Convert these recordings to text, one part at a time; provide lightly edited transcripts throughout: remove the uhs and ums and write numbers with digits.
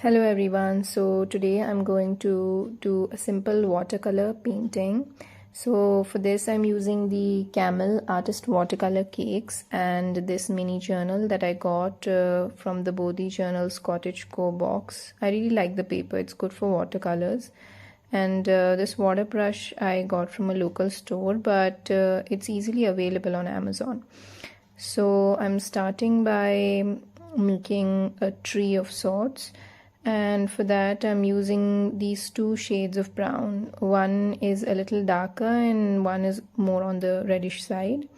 Hello everyone, so today I'm going to do a simple watercolor painting. So for this I'm using the Camel artist watercolor cakes and this mini journal that I got from the Bodhi journal's cottage co box. I really like the paper, it's good for watercolors. And this water brush I got from a local store, but it's easily available on Amazon. So I'm starting by making a tree of sorts, and for that I'm using these two shades of brown. One is a little darker and one is more on the reddish side.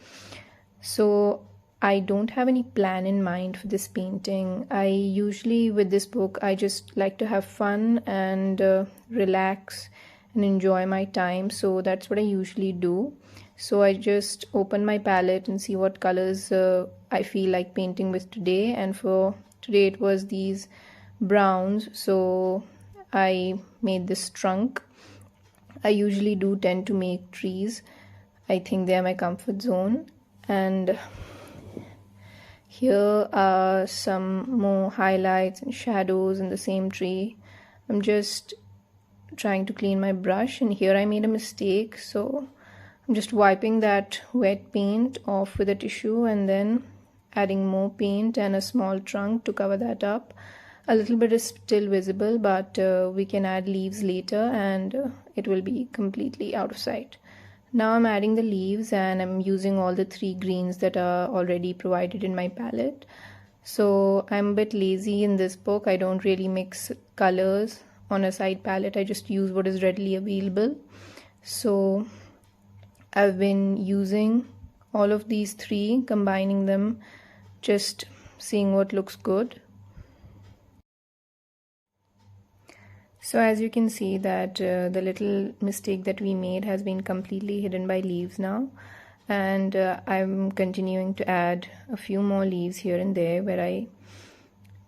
So I don't have any plan in mind for this painting. I usually, with this book, I just like to have fun and relax and enjoy my time. So that's what I usually do. So I just open my palette and see what colors I feel like painting with today. And for today it was these browns. So I made this trunk. I usually do tend to make trees. I think they are my comfort zone. And here are some more highlights and shadows in the same tree. I'm just trying to clean my brush, and here I made a mistake, so I'm just wiping that wet paint off with a tissue and then adding more paint and a small trunk to cover that up. A little bit is still visible, but we can add leaves later and it will be completely out of sight. Now I'm adding the leaves and I'm using all the three greens that are already provided in my palette. So I'm a bit lazy in this book. I don't really mix colors on a side palette. I just use what is readily available. So I've been using all of these three, combining them, just seeing what looks good. So as you can see that the little mistake that we made has been completely hidden by leaves now, and I'm continuing to add a few more leaves here and there where I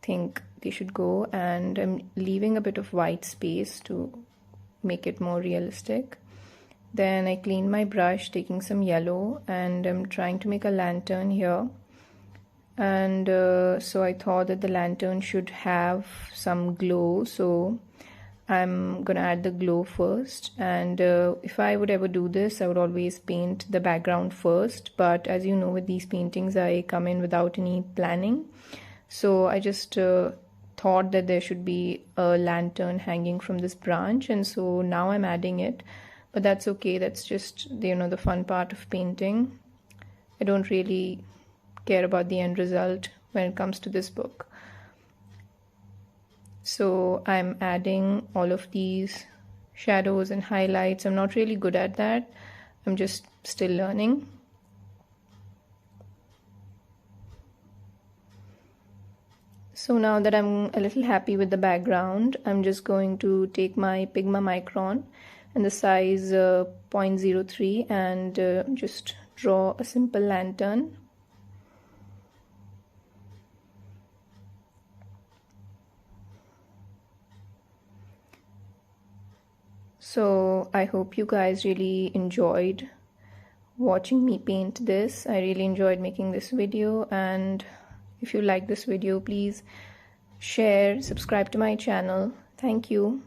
think they should go, and I'm leaving a bit of white space to make it more realistic. Then I clean my brush, taking some yellow, and I'm trying to make a lantern here. And so I thought that the lantern should have some glow, so I'm gonna add the glow first. And if I would ever do this, I would always paint the background first, but as you know, with these paintings I come in without any planning. So I just thought that there should be a lantern hanging from this branch, and so now I'm adding it. But that's okay, that's just the fun part of painting. I don't really care about the end result when it comes to this book. So I'm adding all of these shadows and highlights. I'm not really good at that. I'm just still learning. So now that I'm a little happy with the background, I'm just going to take my Pigma micron and the size 0.03 and just draw a simple lantern. So I hope you guys really enjoyed watching me paint this. I really enjoyed making this video, and if you like this video, please share, subscribe to my channel. Thank you.